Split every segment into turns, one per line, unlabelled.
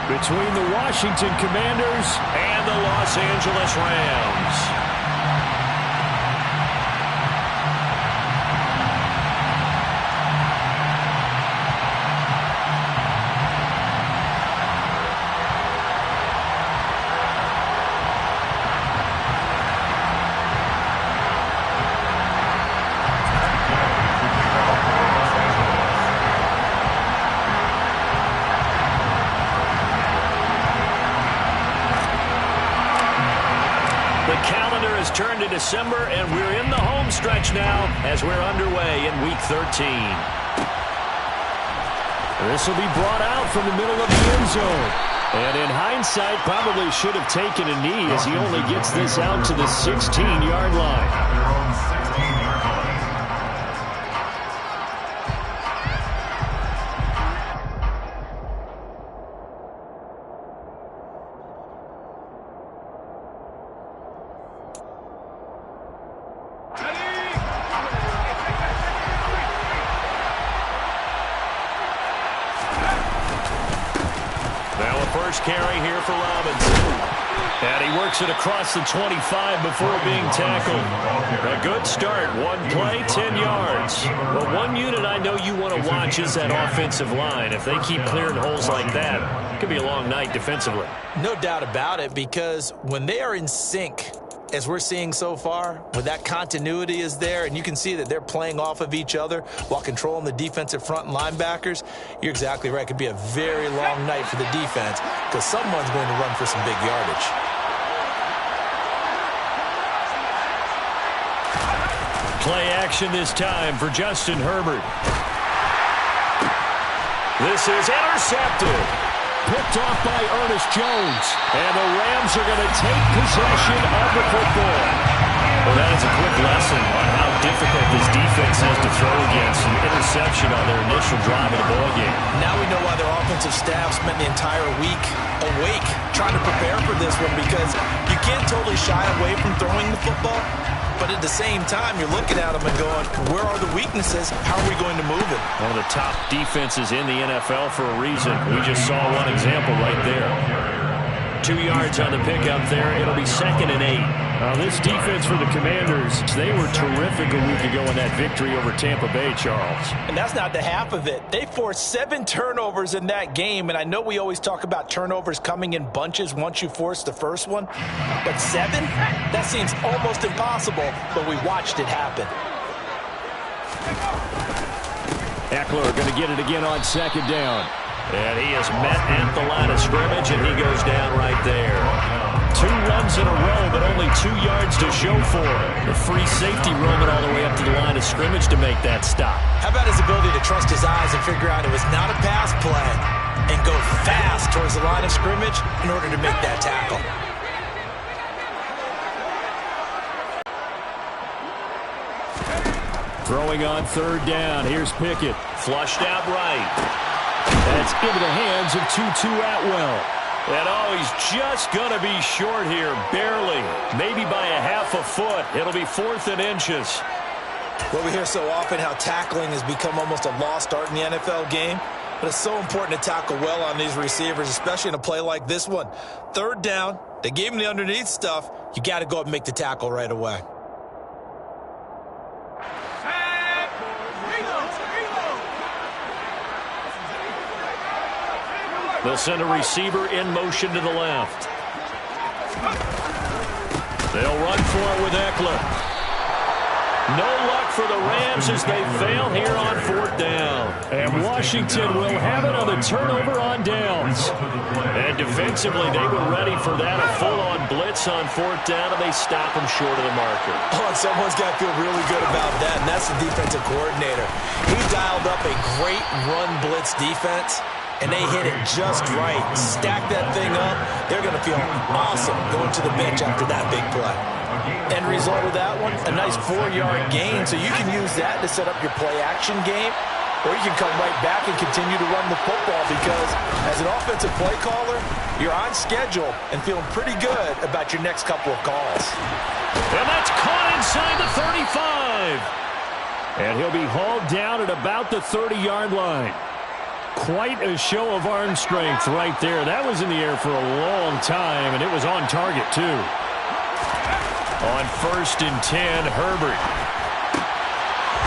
between the Washington Commanders and the Los Angeles Rams. Turned to December, and we're in the home stretch now as we're underway in Week 13. This will be brought out from the middle of the end zone. And in hindsight, probably should have taken a knee as he only gets this out to the 16-yard line. Carry here for Robinson. And he works it across the 25 before being tackled. A good start. One play, 10 yards. But one unit I know you want to watch is that offensive line. If they keep clearing holes like that, it could be a long night defensively.
No doubt about it, because when they are in sync, as we're seeing so far, when that continuity is there and you can see that they're playing off of each other while controlling the defensive front and linebackers, you're exactly right. It could be a very long night for the defense because someone's going to run for some big yardage.
Play action this time for Justin Herbert. This is intercepted. Picked off by Ernest Jones. And the Rams are going to take possession of the football. Well, that is a quick lesson on how difficult this defense is to throw against. An interception on their initial drive of the ballgame.
Now we know why their offensive staff spent the entire week awake trying to prepare for this one, because you can't totally shy away from throwing the football. But at the same time, you're looking at them and going, where are the weaknesses? How are we going to move it?
One of the top defenses in the NFL for a reason. We just saw one example right there. 2 yards on the pickup there. It'll be 2nd and 8. This defense for the Commanders, they were terrific a week ago in that victory over Tampa Bay, Charles.
And that's not the half of it. They forced 7 turnovers in that game, and I know we always talk about turnovers coming in bunches once you force the first one, but 7? That seems almost impossible, but we watched it happen.
Eckler going to get it again on 2nd down. And he is met at the line of scrimmage, and he goes down right there. 2 runs in a row, but only 2 yards to show for it. The free safety roaming all the way up to the line of scrimmage to make that stop.
How about his ability to trust his eyes and figure out it was not a pass play and go fast towards the line of scrimmage in order to make that tackle?
Throwing on 3rd down. Here's Pickett. Flushed out right. That's into the hands of Tutu Atwell. And he's just going to be short here, barely. Maybe by a half a foot. It'll be 4th and inches.
Well, we hear so often how tackling has become almost a lost art in the NFL game. But it's so important to tackle well on these receivers, especially in a play like this one. 3rd down, they gave him the underneath stuff. You got to go up and make the tackle right away.
They'll send a receiver in motion to the left. They'll run for it with Eckler. No luck for the Rams as they fail here on 4th down. And Washington will have another turnover on downs. And defensively, they were ready for that. A full-on blitz on 4th down, and they stop them short of the marker.
Oh, and someone's got to feel really good about that, and that's the defensive coordinator. He dialed up a great run blitz defense, and they hit it just right. Stack that thing up. They're going to feel awesome going to the bench after that big play. End result of that one, a nice 4-yard gain. So you can use that to set up your play-action game, or you can come right back and continue to run the football, because as an offensive play caller, you're on schedule and feeling pretty good about your next couple of calls.
And that's caught inside the 35. And he'll be hauled down at about the 30-yard line. Quite a show of arm strength right there. That was in the air for a long time, and it was on target, too. On 1st and 10, Herbert.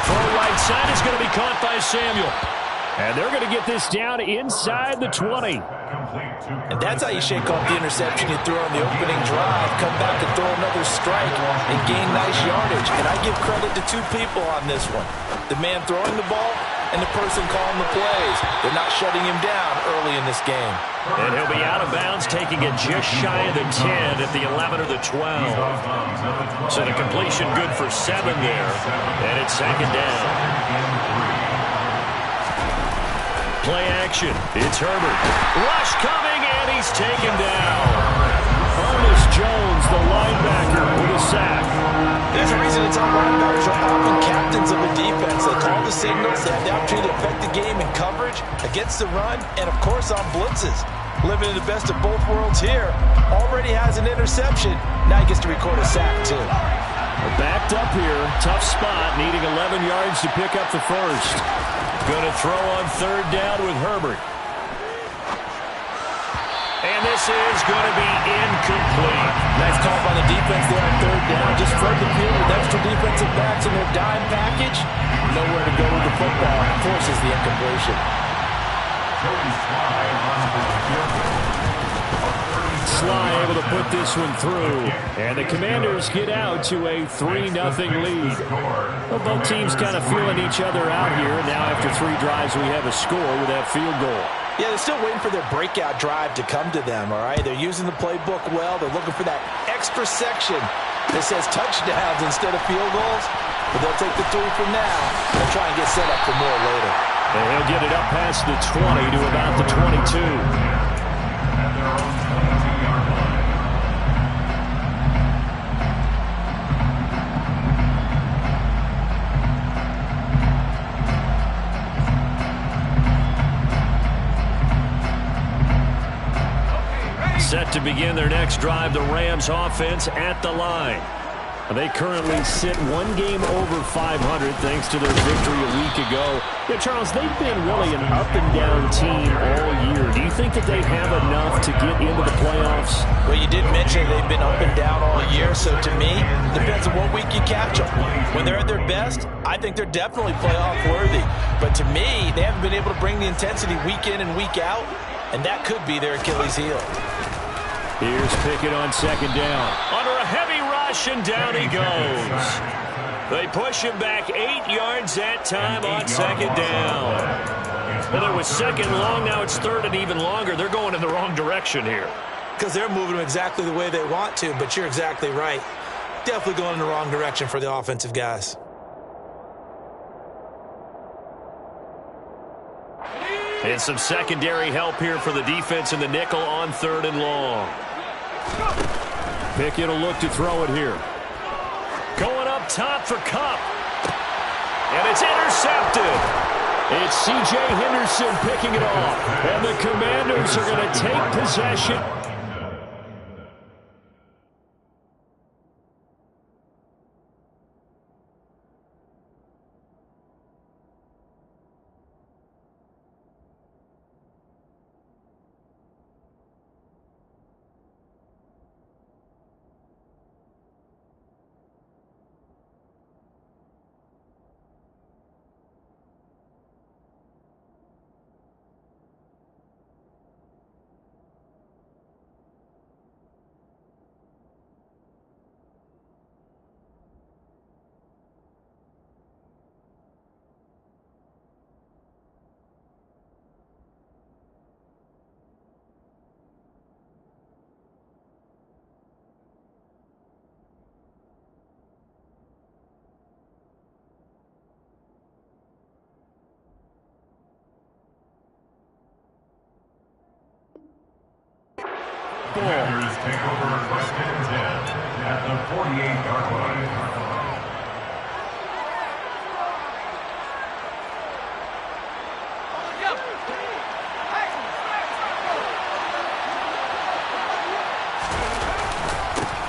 Throw right side is going to be caught by Samuel. And they're going to get this down inside the 20.
And that's how you shake off the interception you threw on the opening drive, come back and throw another strike, and gain nice yardage. And I give credit to two people on this one. The man throwing the ball and the person calling the plays. They're not shutting him down early in this game.
And he'll be out of bounds, taking it just shy of the 10 at the 11 or the 12. So the completion good for 7 there. And it's 2nd down. Play action. It's Herbert. Rush coming, and he's taken down. Ernest Jones, the linebacker, with a sack.
There's a reason it's on linebackers are often captains of a defense. They call the signals. They have the opportunity to affect the game in coverage, against the run, and, of course, on blitzes. Living in the best of both worlds here. Already has an interception. Now he gets to record a sack, too.
Backed up here. Tough spot, needing 11 yards to pick up the first. Going to throw on 3rd down with Herbert. And this is going to be incomplete.
Nice call by the defense there on 3rd down. Just spread the field with extra defensive backs in their dime package. Nowhere to go with the football. Forces the incompletion.
Sly able to put this one through. And the Commanders get out to a 3-0 lead. Well, both teams kind of feeling each other out here. Now after 3 drives, we have a score with that field goal.
Yeah, they're still waiting for their breakout drive to come to them, all right? They're using the playbook well. They're looking for that extra section that says touchdowns instead of field goals. But they'll take the 3 from now and try and get set up for more later.
And he'll get it up past the 20 to about the 22. Set to begin their next drive, the Rams offense at the line. They currently sit 1 game over 500 thanks to their victory a week ago. Yeah, Charles, they've been really an up-and-down team all year. Do you think that they have enough to get into the playoffs?
Well, you did mention they've been up and down all year, so to me, depends on what week you catch them. When they're at their best, I think they're definitely playoff-worthy. But to me, they haven't been able to bring the intensity week in and week out, and that could be their Achilles heel.
Here's Pickett on 2nd down. Under a heavy rush, and down he goes. They push him back 8 yards that time on 2nd down. Well, it was 2nd long, now it's 3rd and even longer. They're going in the wrong direction here.
Because they're moving them exactly the way they want to, but you're exactly right. Definitely going in the wrong direction for the offensive guys.
And some secondary help here for the defense in the nickel on 3rd and long. Pickett will look to throw it here. Going up top for Kupp. And it's intercepted. It's C.J. Henderson picking it off. And the Commanders are going to take possession.
Commanders take over 1st and 10 at the 48-yard line.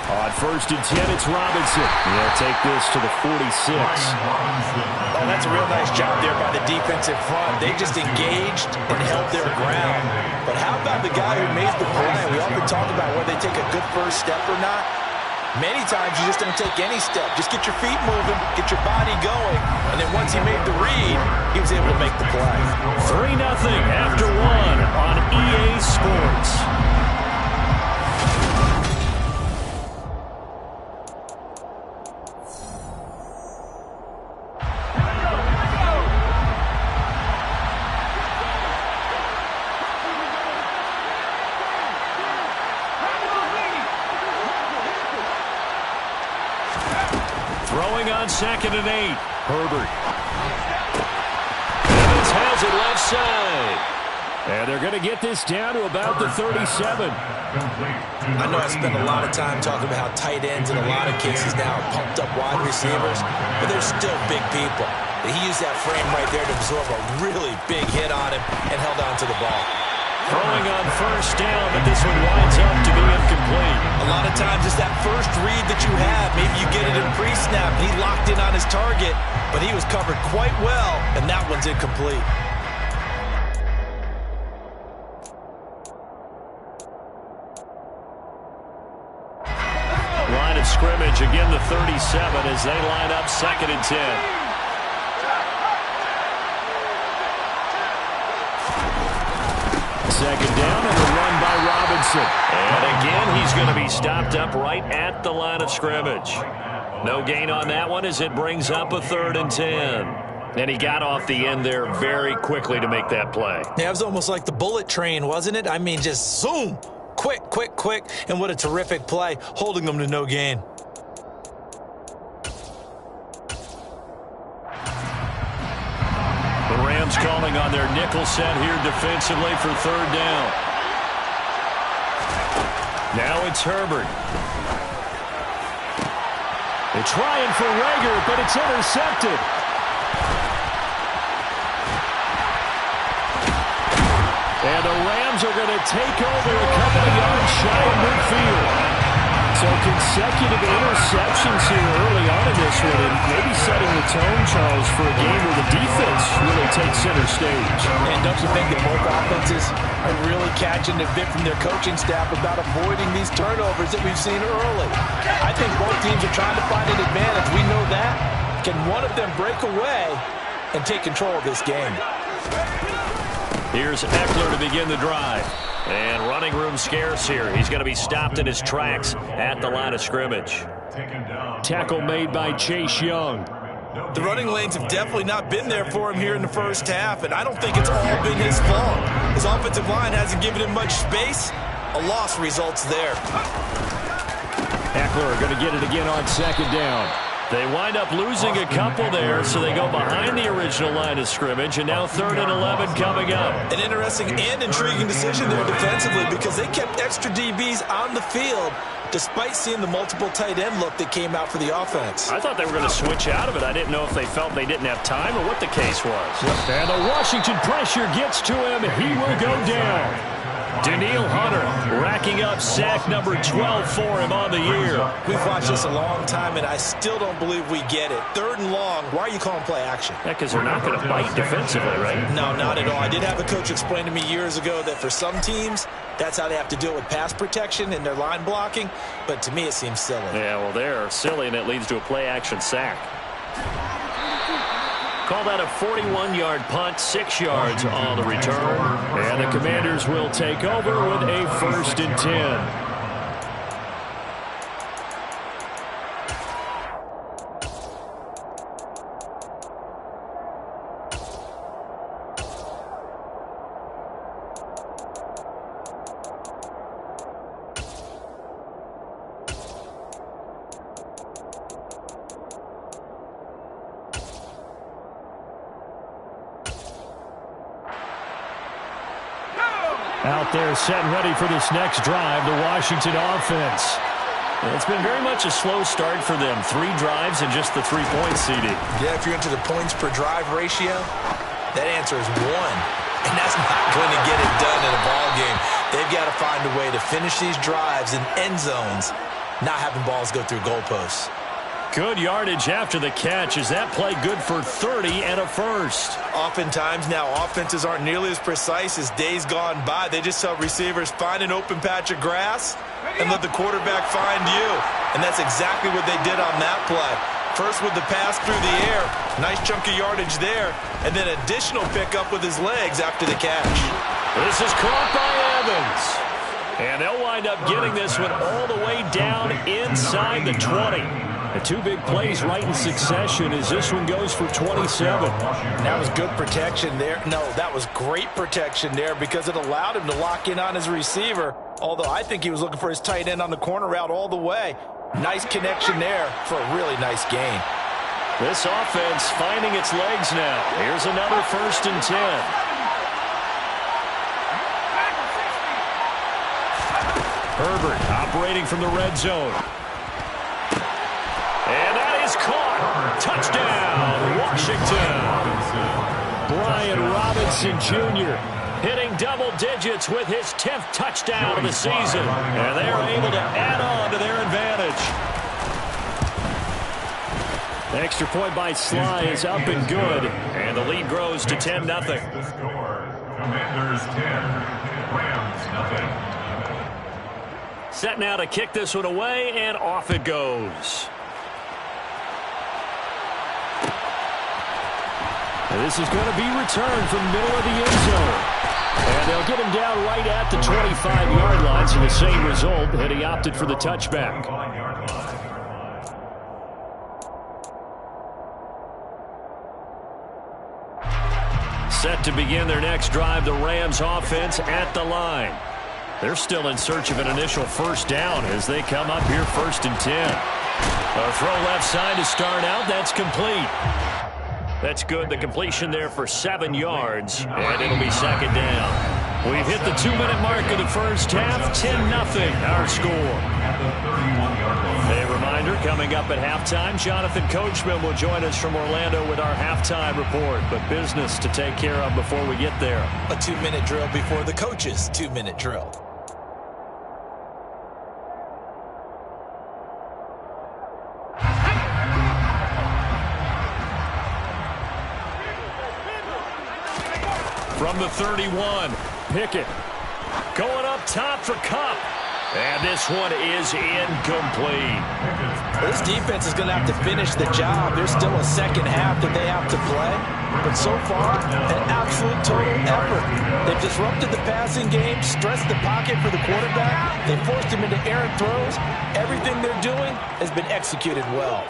On On 1st and 10, it's Robinson. He'll take this to the 46.
Oh, that's a real nice job there by the defensive front. They just engaged and held their ground. But how about the guy who made the play? We often talk about whether they take a good first step or not. Many times you just don't take any step. Just get your feet moving, get your body going, and then once he made the read, he was able to make the play.
3-0 after 1 on EA Sports. Throwing on 2nd and 8. Herbert. Evans has it left side. And they're going to get this down to about the 37.
I know I spend a lot of time talking about how tight ends in a lot of cases now are pumped up wide receivers, but they're still big people. He used that frame right there to absorb a really big hit on him and held on to the ball.
Throwing on 1st down, but this one winds up to be incomplete.
A lot of times it's that first read that you have. Maybe you get it in pre-snap. He locked in on his target, but he was covered quite well, and that one's incomplete.
Line of scrimmage, again the 37 as they line up 2nd and 10. Second down and a run by Robinson. And again, he's going to be stopped up right at the line of scrimmage. No gain on that one as it brings up a 3rd and 10. And he got off the end there very quickly to make that play.
Yeah, it was almost like the bullet train, wasn't it? I mean, just zoom. Quick, quick, quick. And what a terrific play, holding them to no gain.
The Rams calling on their nickel set here defensively for 3rd down. Now it's Herbert. They're trying for Rager, but it's intercepted. And the Rams are going to take over a couple of yards shy of midfield. So consecutive interceptions here early on in this one, and maybe setting the tone, Charles, for a game where the defense really takes center stage.
And don't you think that both offenses are really catching the bit from their coaching staff about avoiding these turnovers that we've seen early? I think both teams are trying to find an advantage. We know that. Can one of them break away and take control of this game?
Here's Eckler to begin the drive. And running room scarce here. He's going to be stopped in his tracks at the line of scrimmage. Tackle made by Chase Young.
The running lanes have definitely not been there for him here in the first half, and I don't think it's all been his fault. His offensive line hasn't given him much space. A loss results there.
Eckler going to get it again on 2nd down. They wind up losing a couple there, so they go behind the original line of scrimmage, and now 3rd and 11 coming up.
An interesting and intriguing decision there defensively because they kept extra DBs on the field despite seeing the multiple tight end look that came out for the offense.
I thought they were going to switch out of it. I didn't know if they felt they didn't have time or what the case was. And the Washington pressure gets to him, and he will go down. Daniil Hunter racking up sack number 12 for him on the year.
We've watched this a long time, and I still don't believe we get it. 3rd and long, why are you calling play action?
Yeah, because they're not going to bite defensively, right?
No, not at all. I did have a coach explain to me years ago that for some teams, that's how they have to deal with pass protection and their line blocking, but to me it seems silly.
Yeah, well, they're silly, and it leads to a play action sack. Call that a 41-yard punt, 6 yards on the return. And the Commanders will take over with a 1st and 10. Out there set and ready for this next drive, the Washington offense. It's been very much a slow start for them. 3 drives and just the 3 points, CD.
Yeah, if you're into the points per drive ratio, that answer is 1. And that's not going to get it done in a ball game. They've got to find a way to finish these drives in end zones not having balls go through goalposts.
Good yardage after the catch. Is that play good for 30 and a first?
Oftentimes now, offenses aren't nearly as precise as days gone by. They just tell receivers, find an open patch of grass and let the quarterback find you. And that's exactly what they did on that play. First with the pass through the air, nice chunk of yardage there, and then additional pickup with his legs after the catch.
This is caught by Evans. And they'll wind up getting this one all the way down inside the 20. The two big plays right in succession as this one goes for 27.
That was good protection there. No, that was great protection there because it allowed him to lock in on his receiver, although I think he was looking for his tight end on the corner route all the way. Nice connection there for a really nice gain.
This offense finding its legs now. Here's another 1st and 10. Herbert operating from the red zone. And that is caught. Touchdown, Washington. Brian Robinson Jr. hitting double digits with his 10th touchdown of the season. And they are able to add on to their advantage. The extra point by Sly is up and good. And the lead grows to 10-0.
The score, Commanders 10, Rams 0.
Set now to kick this one away, and off it goes. And this is going to be returned from the middle of the end zone. And they'll get him down right at the 25-yard line, so the same result, and he opted for the touchback. Set to begin their next drive, the Rams offense at the line. They're still in search of an initial first down as they come up here 1st and 10. A throw left side to start out. That's complete. That's good. The completion there for 7 yards, and it'll be 2nd down. We've hit the 2-minute mark of the first half. 10-0 our score. A reminder, coming up at halftime, Jonathan Coachman will join us from Orlando with our halftime report. But business to take care of before we get there.
A 2-minute drill before the coach's 2-minute drill.
From the 31, Pickett going up top for Kupp. And this one is incomplete.
This defense is going to have to finish the job. There's still a second half that they have to play. But so far, an absolute total effort. They've disrupted the passing game, stressed the pocket for the quarterback. They forced him into errant throws. Everything they're doing has been executed well.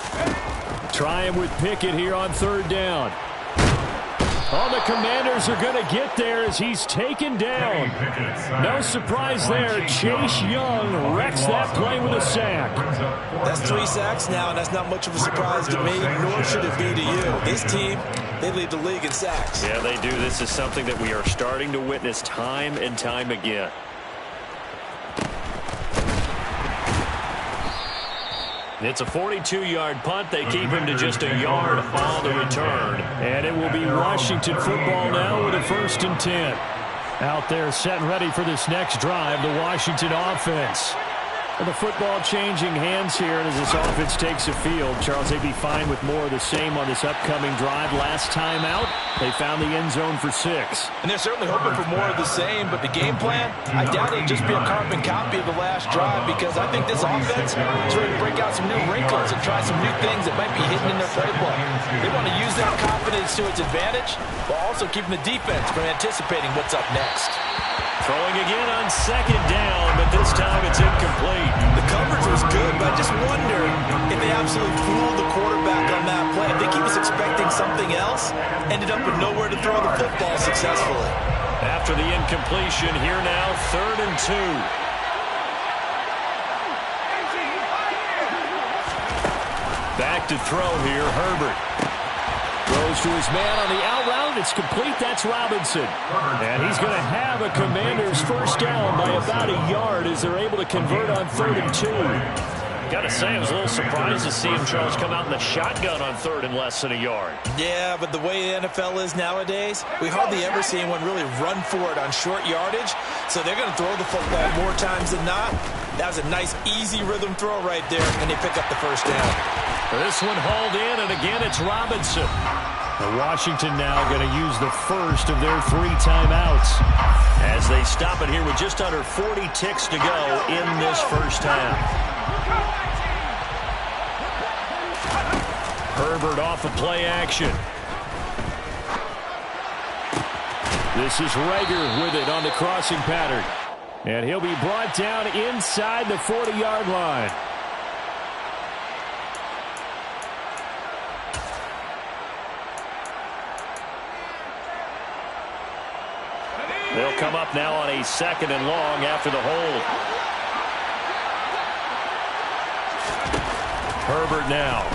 Trying with Pickett here on 3rd down. Oh, the Commanders are going to get there as he's taken down. No surprise there. Chase Young wrecks that play with a sack.
That's 3 sacks now, and that's not much of a surprise to me, nor should it be to you. This team, they lead the league in sacks.
Yeah, they do. This is something that we are starting to witness time and time again. It's a 42-yard punt. They keep him to just a yard on the return. And it will be Washington football now with a 1st and 10. Out there set and ready for this next drive, the Washington offense. And the football changing hands here as this offense takes the field. Charles, they'd be fine with more of the same on this upcoming drive. Last time out, they found the end zone for 6.
And they're certainly hoping for more of the same, but the game plan, I doubt it'll just be a carbon copy of the last drive because I think this offense is ready to break out some new wrinkles and try some new things that might be hidden in their playbook. They want to use that confidence to its advantage while also keeping the defense from anticipating what's up next.
Throwing again on 2nd down, but this time it's incomplete.
The coverage was good, but I just wonder if they absolutely fooled the quarterback on that play. I think he was expecting something else, ended up with nowhere to throw the football successfully.
After the incompletion, here now, 3rd and 2. Back to throw here, Herbert. Throws to his man on the out route. It's complete. That's Robinson. And he's going to have a Commanders first down by about a yard as they're able to convert on 3rd and 2. Got to say, I was a little surprised to see him, Charles, come out in the shotgun on 3rd and less than a yard.
Yeah, but the way the NFL is nowadays, we hardly ever see anyone really run for it on short yardage. So they're going to throw the football more times than not. That was a nice, easy rhythm throw right there, and they pick up the first down.
This one hauled in, and again it's Robinson. Washington now going to use the first of their 3 timeouts as they stop it here with just under 40 ticks to go in this first half. Herbert off of play action. This is Rager with it on the crossing pattern. And he'll be brought down inside the 40-yard line. They'll come up now on a 2nd and long after the hold. Herbert now.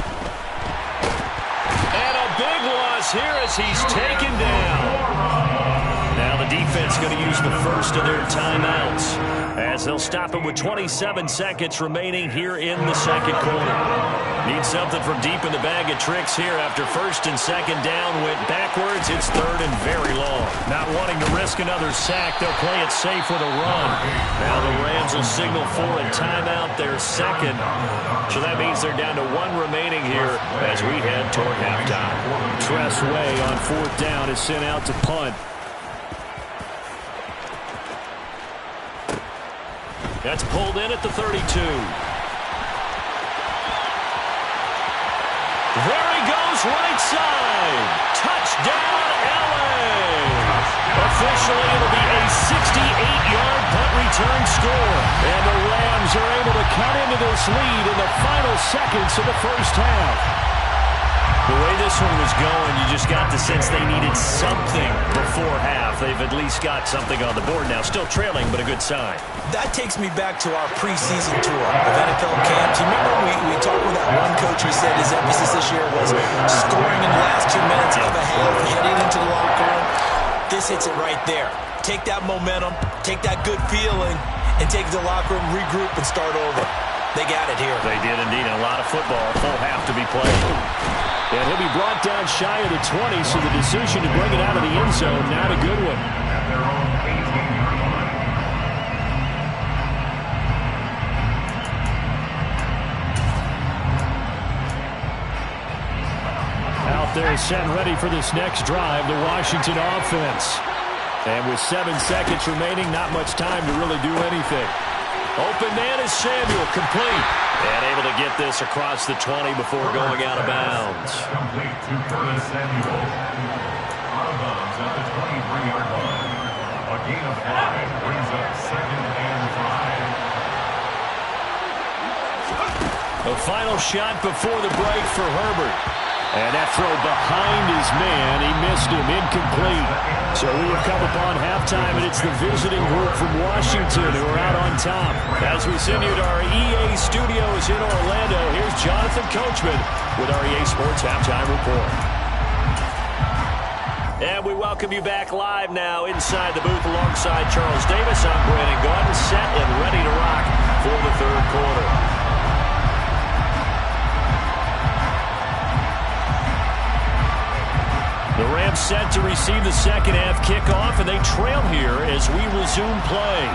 And a big loss here as he's taken down. Now the defense going to use the first of their timeouts as they'll stop it with 27 seconds remaining here in the second quarter. Need something from deep in the bag of tricks here after 1st and 2nd down went backwards. It's 3rd and very long. Not wanting to risk another sack, they'll play it safe with a run. Now the Rams will signal for a timeout, their 2nd. So that means they're down to 1 remaining here as we head toward halftime. Tress Way on 4th down is sent out to punt. That's pulled in at the 32. There he goes, right side. Touchdown, LA. Officially, it'll be a 68-yard punt return score. And the Rams are able to cut into this lead in the final seconds of the first half. The way this one was going, you just got the sense they needed something before half. They've at least got something on the board now. Still trailing, but a good sign.
That takes me back to our preseason tour of NFL camps. You remember we talked with that one coach who said his emphasis this year was scoring in the last 2 minutes of a half, heading into the locker room. This hits it right there. Take that momentum, take that good feeling, and take it to the locker room, regroup, and start over. They got it here.
They did indeed. A lot of football, full half to be played. And he'll be brought down shy of the 20, so the decision to bring it out of the end zone, not a good one.
At their own 18-yard line.
Out there set and ready for this next drive, the Washington offense. And with 7 seconds remaining, not much time to really do anything. Open man is Samuel, complete. And able to get this across the 20 before going out of bounds.
Complete to Curtis Samuel. Out of bounds at the 23-yard line. A gain of 5 brings up 2nd and 5.
The final shot before the break for Herbert. And that throw behind his man, he missed him, incomplete. So we have come upon halftime, and it's the visiting group from Washington who are out on top. As we send you to our EA studios in Orlando, here's Jonathan Coachman with our EA Sports Halftime Report. And we welcome you back live now inside the booth alongside Charles Davis. I'm Brandon Gaudin, set and ready to rock for the third quarter. The Rams set to receive the second half kickoff, and they trail here as we resume play.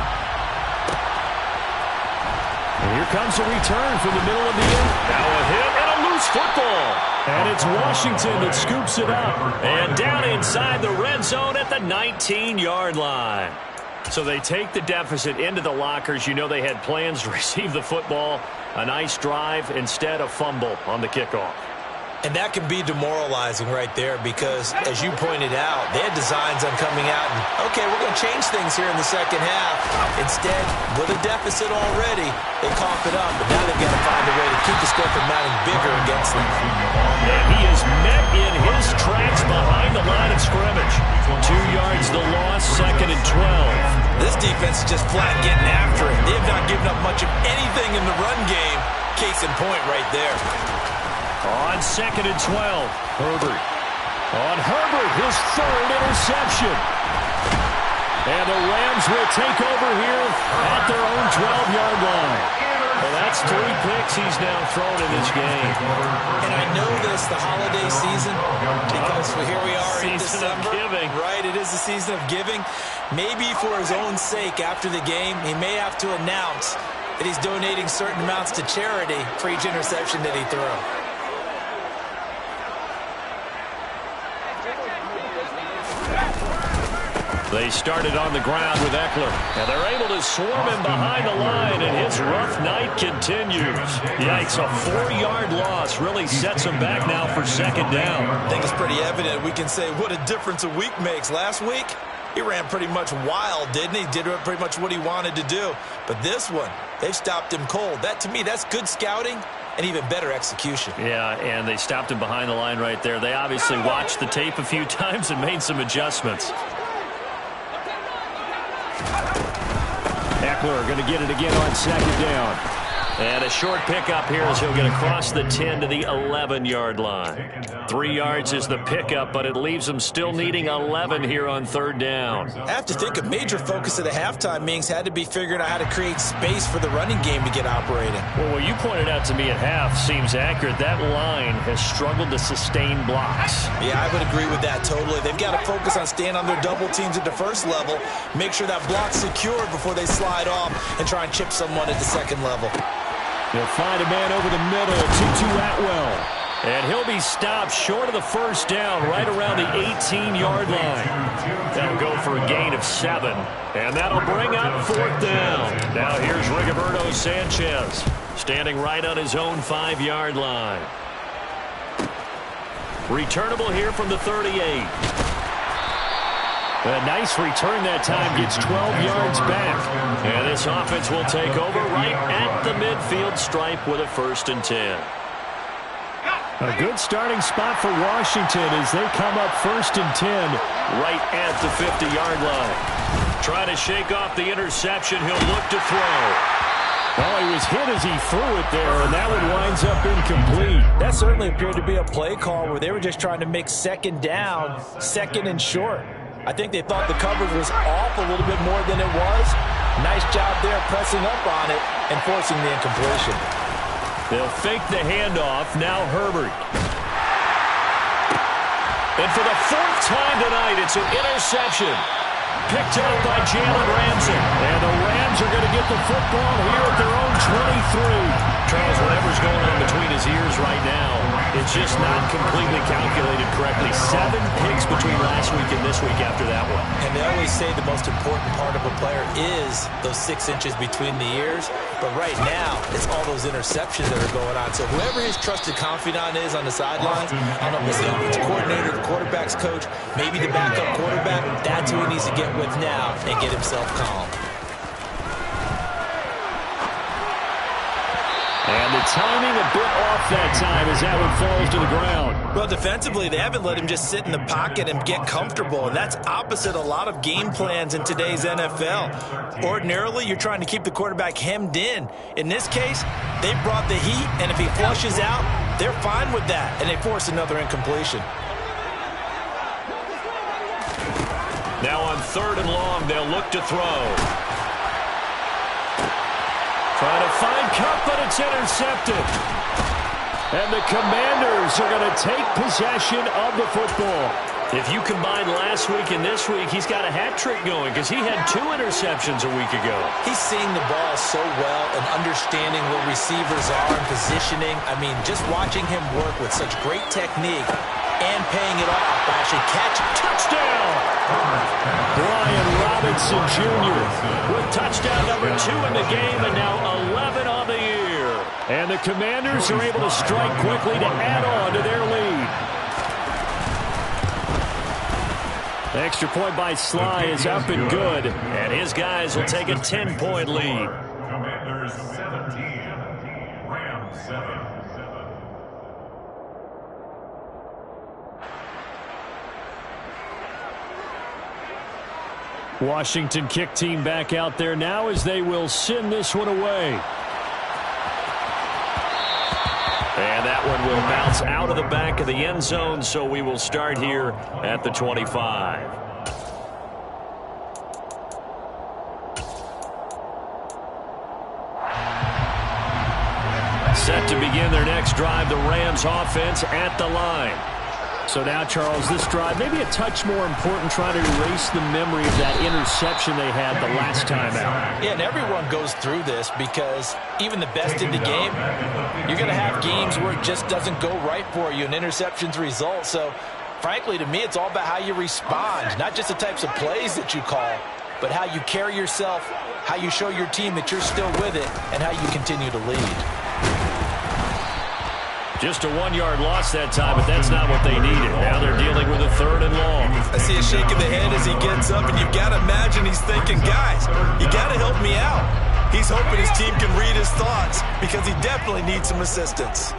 And here comes a return from the middle of the end. Now a hit and a loose football. And it's Washington that scoops it up. And down inside the red zone at the 19-yard line. So they take the deficit into the lockers. You know they had plans to receive the football. A nice drive, instead a fumble on the kickoff.
And that can be demoralizing right there because, as you pointed out, they had designs on coming out and, okay, we're going to change things here in the second half. Instead, with a deficit already, they cough it up. But now they've got to find a way to keep the score from mounting bigger against them.
And he is met in his tracks behind the line of scrimmage. 2 yards the loss, 2nd and 12.
This defense is just flat getting after it. They have not given up much of anything in the run game. Case in point right there.
On 2nd and 12, Herbert. On Herbert, his 3rd interception. And the Rams will take over here at their own 12-yard line. Well, that That's 3 picks he's now thrown in this game.
And I know this, the holiday season, because here we are in December.
Giving.
Right, it is the season of giving. Maybe for his own sake after the game, he may have to announce that he's donating certain amounts to charity for each interception that he threw.
They started on the ground with Eckler, and they're able to swarm him behind the line, and his rough night continues. Yikes, a 4-yard loss really sets him back now for second down.
I think it's pretty evident. We can say what a difference a week makes. Last week, he ran pretty much wild, didn't he? Did pretty much what he wanted to do. But this one, they've stopped him cold. That, to me, that's good scouting and even better execution.
Yeah, and they stopped him behind the line right there. They obviously watched the tape a few times and made some adjustments. Eckler going to get it again on second down. And a short pickup here as he'll get across the 10 to the 11-yard line. 3 yards is the pickup, but it leaves him still needing 11 here on third down.
I have to think a major focus of the halftime meetings had to be figuring out how to create space for the running game to get operating.
Well, what you pointed out to me at half seems accurate. That line has struggled to sustain blocks.
Yeah, I would agree with that totally. They've got to focus on staying on their double teams at the first level, make sure that block's secured before they slide off and try and chip someone at the second level.
He'll find a man over the middle, Tutu Atwell. And he'll be stopped short of the first down right around the 18-yard line. That'll go for a gain of 7. And that'll bring up fourth down. Now here's Rigoberto Sanchez standing right on his own 5-yard line. Returnable here from the 38. A nice return that time, gets 12 yards back. And this offense will take over right at the midfield stripe with a 1st and 10. A good starting spot for Washington as they come up 1st and 10 right at the 50-yard line. Trying to shake off the interception, he'll look to throw. Well, he was hit as he threw it there, and that one winds up incomplete.
That certainly appeared to be a play call where they were just trying to make second down, second and short. I think they thought the coverage was off a little bit more than it was. Nice job there pressing up on it and forcing the incompletion.
They'll fake the handoff. Now Herbert. And for the 4th time tonight, it's an interception. Picked up by Jalen Ramsey. And the Rams are going to get the football here at their own 23. Charles, whatever's going on between his ears right now, it's just not completely calculated correctly. 7 picks between last week and this week after that one.
And they always say the most important part of a player is those 6 inches between the ears. But right now, it's all those interceptions that are going on. So whoever his trusted confidant is on the sidelines, I don't know if it's the offensive coordinator, the quarterback's coach, maybe the backup quarterback, that's who he needs to get with now and get himself calm.
And the timing a bit off that time as that one falls to the ground.
Well, defensively, they haven't let him just sit in the pocket and get comfortable, and that's opposite a lot of game plans in today's NFL. Ordinarily, you're trying to keep the quarterback hemmed in. In this case, they brought the heat, and if he flushes out, they're fine with that, and they force another incompletion.
Now on 3rd and long, they'll look to throw. Trying to find Cup, but it's intercepted. And the Commanders are going to take possession of the football. If you combine last week and this week, he's got a hat trick going because he had 2 interceptions a week ago.
He's seeing the ball so well and understanding where receivers are and positioning. I mean, just watching him work with such great technique and paying it off by actually catching. Touchdown!
Brian Robinson Jr. with touchdown number 2 in the game and now 11 on the year. And the Commanders are able to strike quickly to add on to their lead. Extra point by Sly is up and good. And his guys will take a 10-point lead.
Commanders 17, Rams 7.
Washington kick team back out there now as they will send this one away. And that one will bounce out of the back of the end zone, so we will start here at the 25. Set to begin their next drive, the Rams offense at the line. So now, Charles, this drive maybe a touch more important, trying to erase the memory of that interception they had the last time out.
Yeah, and everyone goes through this because even the best in the game, you're going to have games where it just doesn't go right for you, and interceptions result. So, frankly, to me, it's all about how you respond, not just the types of plays that you call, but how you carry yourself, how you show your team that you're still with it, and how you continue to lead.
Just a 1-yard loss that time, but that's not what they needed. Now they're dealing with a 3rd and long.
I see a shake of the head as he gets up, and you've got to imagine he's thinking, guys, you got to help me out. He's hoping his team can read his thoughts because he definitely needs some assistance.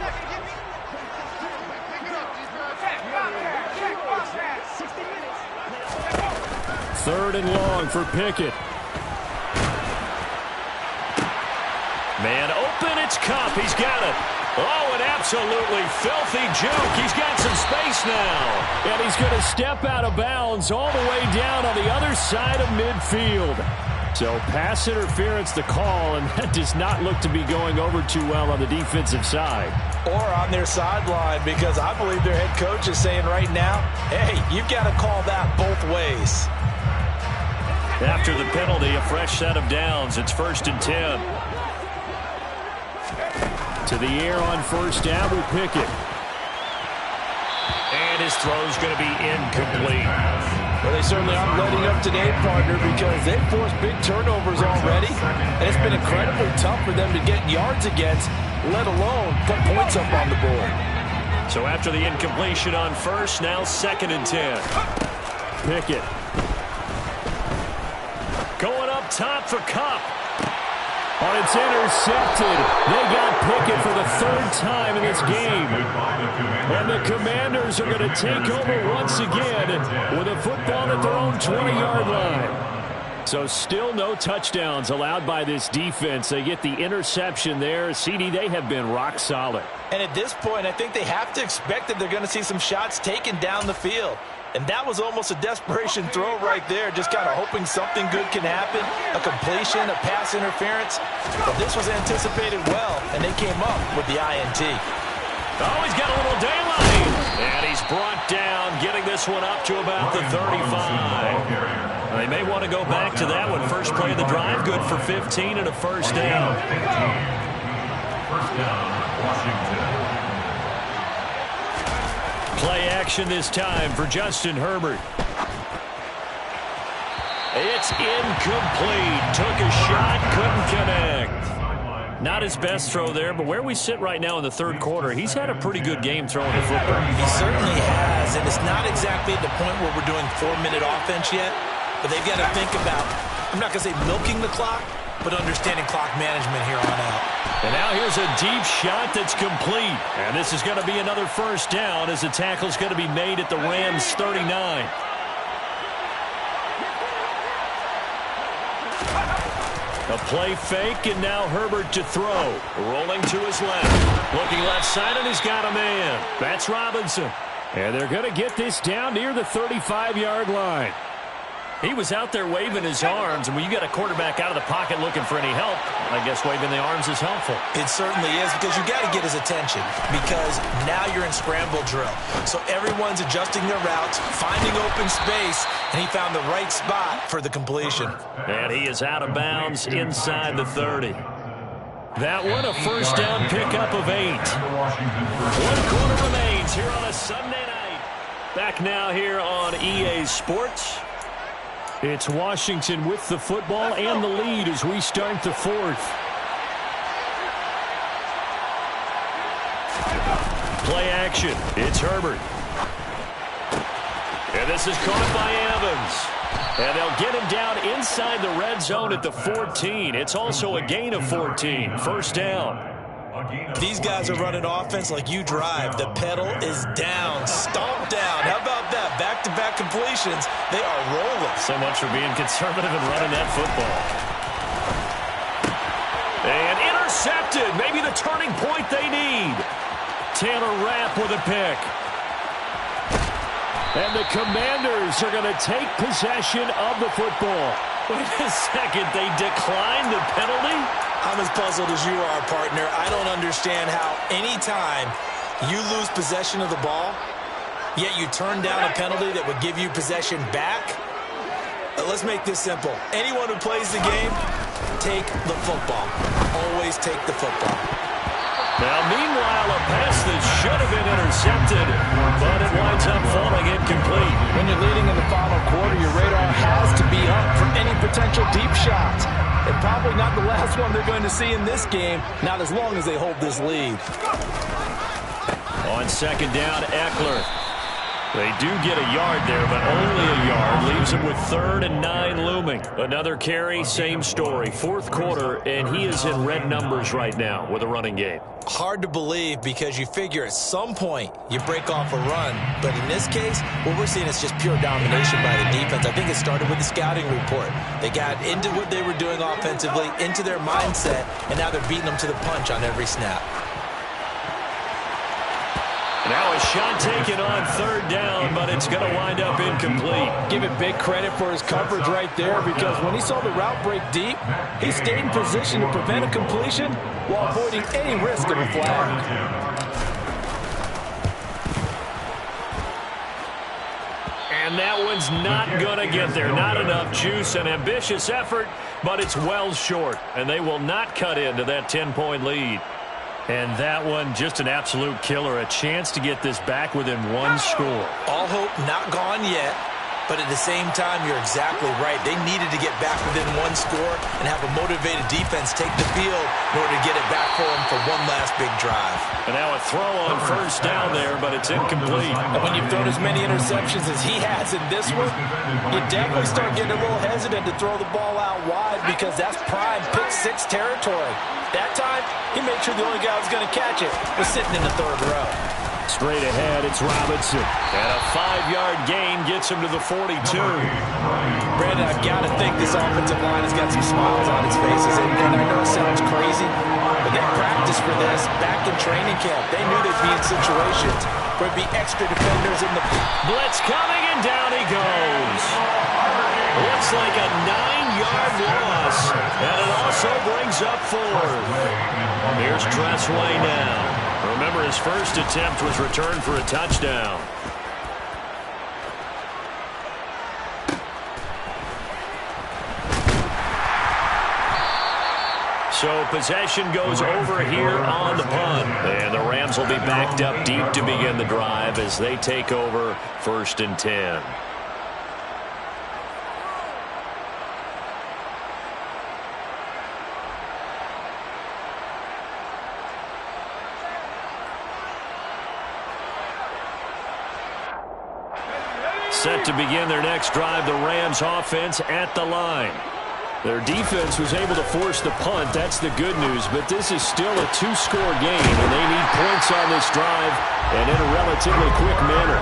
Third and long for Pickett. Man open, it's Kupp. He's got it. Oh, an absolutely filthy juke. He's got some space now. And he's going to step out of bounds all the way down on the other side of midfield. So pass interference the call, and that does not look to be going over too well on the defensive side.
Or on their sideline, because I believe their head coach is saying right now, hey, you've got to call that both ways.
After the penalty, a fresh set of downs. It's 1st and 10. To the air on 1st down with Pickett. And his throw's going to be incomplete.
Well, they certainly aren't letting up today, partner, because they've forced big turnovers already. And it's been incredibly tough for them to get yards against, let alone put points up on the board.
So after the incompletion on 1st, now 2nd and 10. Pickett. Going up top for Kupp. Oh, it's intercepted. They got Pickett for the 3rd time in this game. And the Commanders are going to take over once again with a football at their own 20-yard line. So still no touchdowns allowed by this defense. They get the interception there. CD, they have been rock solid.
And at this point, I think they have to expect that they're going to see some shots taken down the field. And that was almost a desperation throw right there, just kind of hoping something good can happen, a completion, a pass interference. But this was anticipated well, and they came up with the INT.
Oh, he's got a little daylight. And he's brought down, getting this one up to about the 35. They may want to go back to that one. First play of the drive, good for 15 and a 1st down.
1st down, Washington.
Play action this time for Justin Herbert. It's incomplete. Took a shot, couldn't connect. Not his best throw there, but where we sit right now in the 3rd quarter, he's had a pretty good game throwing the football.
He certainly has, and it's not exactly at the point where we're doing 4-minute offense yet, but they've got to think about, I'm not going to say milking the clock, but understanding clock management here on out.
And now here's a deep shot that's complete. And this is going to be another 1st down as the tackle's going to be made at the Rams' 39. A play fake, and now Herbert to throw. Rolling to his left. Looking left side, and he's got a man. That's Robinson. And they're going to get this down near the 35-yard line. He was out there waving his arms, and when you got a quarterback out of the pocket looking for any help, I guess waving the arms is helpful.
It certainly is, because you got to get his attention, because now you're in scramble drill. So everyone's adjusting their routes, finding open space, and he found the right spot for the completion.
And he is out of bounds inside the 30. That one a 1st down pickup of 8. 1 quarter remains here on a Sunday night. Back now here on EA Sports. It's Washington with the football and the lead as we start the 4th. Play action. It's Herbert. And this is caught by Evans. And they'll get him down inside the red zone at the 14. It's also a gain of 14. 1st down.
These guys are running offense like you drive. The pedal is down, stomped down. How about that? Back-to-back completions. They are rolling.
So much for being conservative and running that football. And intercepted. Maybe the turning point they need. Taylor Rapp with a pick. And the Commanders are going to take possession of the football. Wait a second. They declined the penalty?
I as puzzled as you are, partner. I don't understand how any time you lose possession of the ball, yet you turn down a penalty that would give you possession back. Let's make this simple. Anyone who plays the game, take the football. Always take the football.
Now, meanwhile, a pass that should have been intercepted, but it winds up falling incomplete.
When you're leading in the final quarter, your radar has to be up for any potential deep shots. And probably not the last one they're going to see in this game, not as long as they hold this lead.
On second down, Eckler. They do get a yard there, but only a yard. Leaves him with 3rd and 9 looming. Another carry, same story. Fourth quarter, and he is in red numbers right now with a running game.
Hard to believe because you figure at some point you break off a run. But in this case, what we're seeing is just pure domination by the defense. I think it started with the scouting report. They got into what they were doing offensively, into their mindset, and now they're beating them to the punch on every snap.
Now a shot taken on 3rd down, but it's going to wind up incomplete.
Give it big credit for his coverage right there, because when he saw the route break deep, he stayed in position to prevent a completion while avoiding any risk of a flag.
And that one's not going to get there. Not enough juice. An ambitious effort, but it's well short. And they will not cut into that 10-point lead. And that one, just an absolute killer. A chance to get this back within 1 score.
All hope not gone yet, but at the same time, you're exactly right. They needed to get back within 1 score and have a motivated defense take the field in order to get it back for them for one last big drive.
And now a throw on 1st down there, but it's incomplete.
And when you've thrown as many interceptions as he has in this one, you definitely start getting a little hesitant to throw the ball out wide, because that's prime pick 6 territory. That time, he made sure the only guy who was going to catch it was sitting in the 3rd row.
Straight ahead, it's Robinson. And a 5-yard gain gets him to the 42.
Brandon, I've got to think this offensive line has got some smiles on its faces. And I know it sounds crazy, but they practiced for this back in training camp. They knew they'd be in situations where there'd be extra defenders in the
blitz coming, and down he goes. Looks like a 9-yard loss, and it also brings up 4th. Here's Tressway now. Remember, his first attempt was returned for a touchdown. So possession goes over here on the punt. And the Rams will be backed up deep to begin the drive as they take over 1st and 10. Set to begin their next drive, the Rams offense at the line. Their defense was able to force the punt. That's the good news, but this is still a 2-score game, and they need points on this drive and in a relatively quick manner.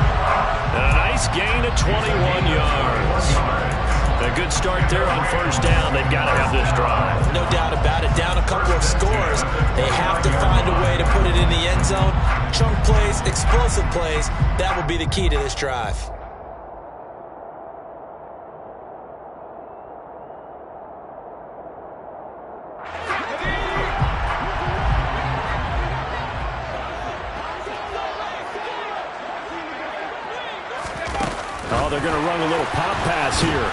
And a nice gain of 21 yards. A good start there on 1st down. They've got to have this drive.
No doubt about it. Down a couple of scores. They have to find a way to put it in the end zone. Chunk plays, explosive plays. That will be the key to this drive.
Oh, they're going to run a little pop pass here.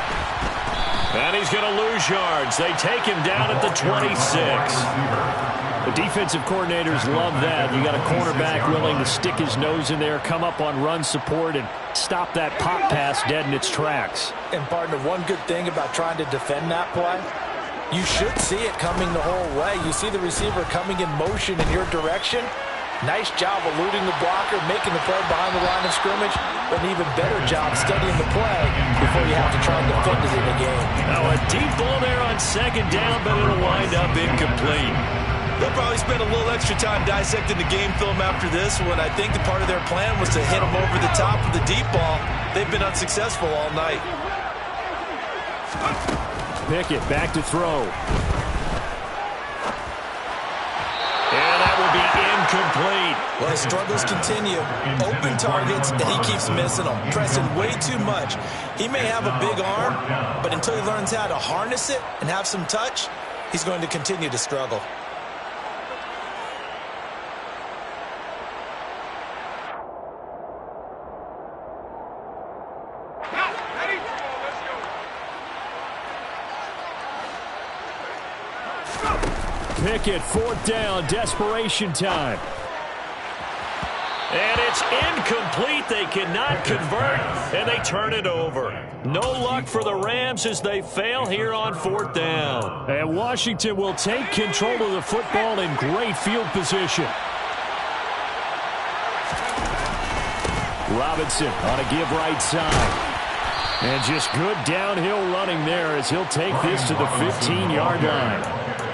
And he's going to lose yards. They take him down at the 26. The defensive coordinators love that. You got a cornerback willing to stick his nose in there, come up on run support, and stop that pop pass dead in its tracks.
And, partner, one good thing about trying to defend that play, you should see it coming the whole way. You see the receiver coming in motion in your direction. Nice job eluding the blocker, making the play behind the line of scrimmage, but an even better job studying the play before you have to try and defend it in the game.
Now a deep ball there on 2nd down, but it'll wind up incomplete.
They'll probably spend a little extra time dissecting the game film after this one. I think the part of their plan was to hit them over the top of the deep ball. They've been unsuccessful all night.
Pickett back to throw. And that will be incomplete.
Well, his struggles continue. Open targets, and he keeps missing them. Pressing way too much. He may have a big arm, but until he learns how to harness it and have some touch, he's going to continue to struggle.
Pickett, 4th down, desperation time. And it's incomplete. They cannot convert, and they turn it over. No luck for the Rams as they fail here on 4th down. And Washington will take control of the football in great field position. Robinson on a give right side. And just good downhill running there as he'll take this to the 15-yard line.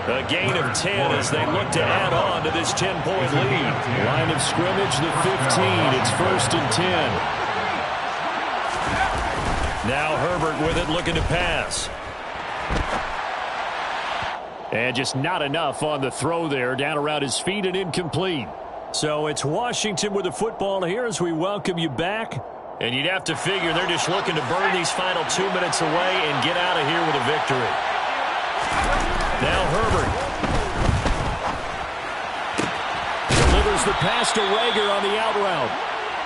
A gain of 10 as they look to add on to this 10-point lead. Line of scrimmage, the 15. It's 1st and 10. Now Herbert with it, looking to pass. And just not enough on the throw there. Down around his feet and incomplete. So it's Washington with the football here as we welcome you back. And you'd have to figure they're just looking to burn these final 2 minutes away and get out of here with a victory. Now Herbert delivers the pass to Rager on the out route.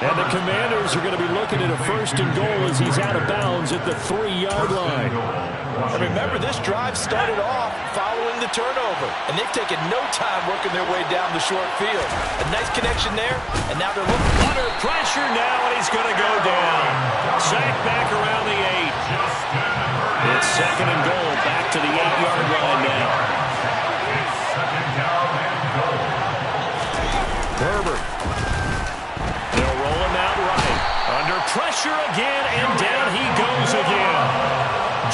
And the Commanders are going to be looking at a 1st and goal as he's out of bounds at the 3-yard line.
And remember, this drive started off following the turnover, and they've taken no time working their way down the short field. A nice connection there, and now they're looking
under pressure now, and he's going to go down. Sacked back around the 8. It's 2nd and goal, back to the 8-yard line now. Herbert. They'll roll him out right. Under pressure again, and down he goes again.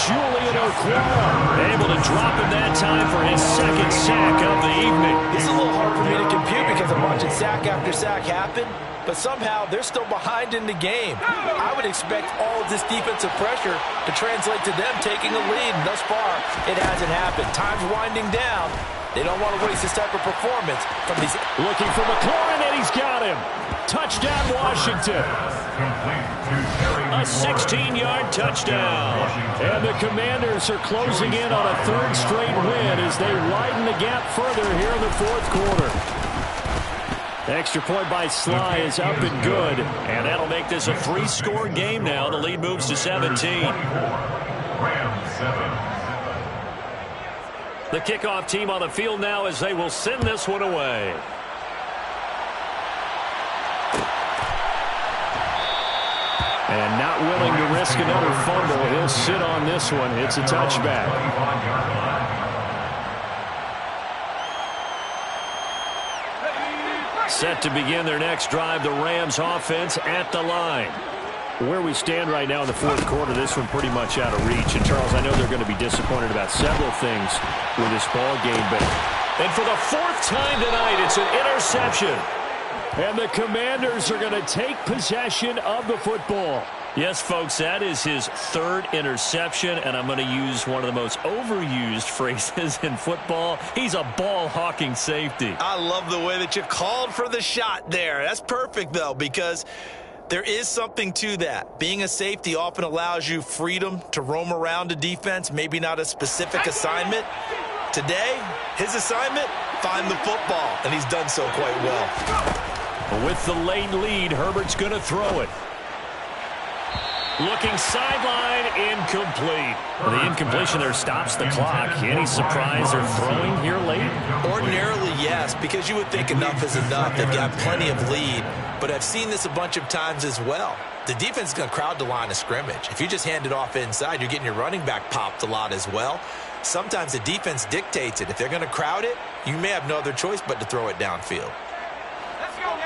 Julian Okwara able to drop him that time for his 2nd sack of the evening.
This is a little hard for me to compute because I'm watching sack after sack happen, but somehow they're still behind in the game. I would expect all of this defensive pressure to translate to them taking a lead, and thus far, it hasn't happened. Time's winding down. They don't want to waste this type of performance from these.
Looking for McLaurin, and he's got him. Touchdown, Washington. A 16-yard touchdown. And the Commanders are closing in on a 3rd straight win as they widen the gap further here in the 4th quarter. Extra point by Sly is up and good. And that'll make this a 3-score game now. The lead moves to 17. The kickoff team on the field now as they will send this one away. And not willing to risk another fumble. He'll sit on this one. It's a touchback. Set to begin their next drive, the Rams offense at the line. Where we stand right now in the 4th quarter, this one pretty much out of reach. And, Charles, I know they're going to be disappointed about several things with this ball game. And for the 4th time tonight, it's an interception. And the Commanders are going to take possession of the football. Yes, folks, that is his 3rd interception, and I'm going to use one of the most overused phrases in football. He's a ball-hawking safety.
I love the way that you called for the shot there. That's perfect, though, because there is something to that. Being a safety often allows you freedom to roam around a defense, maybe not a specific assignment. Today, his assignment, find the football, and he's done so quite well.
With the late lead, Herbert's going to throw it. Looking sideline, incomplete. Well, the incompletion there stops the clock. Any surprise they're throwing here late?
Ordinarily, yes, because you would think enough is enough. They've got plenty of lead, but I've seen this a bunch of times as well. The defense is going to crowd the line of scrimmage. If you just hand it off inside, you're getting your running back popped a lot as well. Sometimes the defense dictates it. If they're going to crowd it, you may have no other choice but to throw it downfield.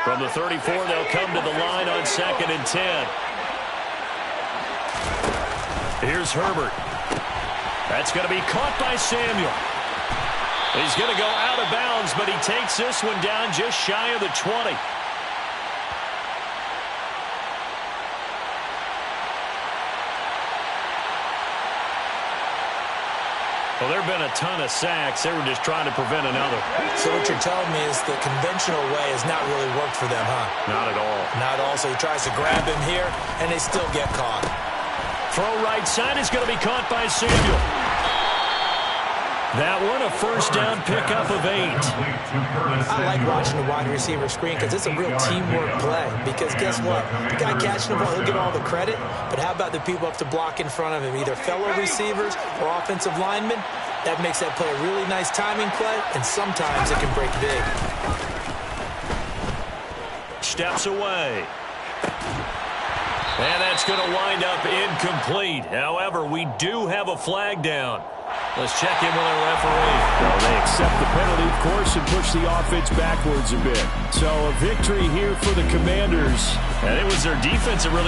From the 34, they'll come to the line on 2nd and 10. Here's Herbert. That's going to be caught by Samuel. He's going to go out of bounds, but he takes this one down just shy of the 20. Well, there have been a ton of sacks. They were just trying to prevent another.
So what you're telling me is the conventional way has not really worked for them, huh?
Not at all.
Not at all. So he tries to grab him here, and they still get caught.
Throw right side is going to be caught by Samuel. That one a first down pickup of 8.
I like watching the wide receiver screen because it's a real teamwork play. Because guess what? The guy catching the ball, he'll get all the credit. But how about the people up to block in front of him, either fellow receivers or offensive linemen? That makes that play a really nice timing play, and sometimes it can break big.
Steps away. And that's going to wind up incomplete. However, we do have a flag down. Let's check in with our referee.
Well, they accept the penalty, of course, and push the offense backwards a bit. So a victory here for the Commanders.
And it was their defense that really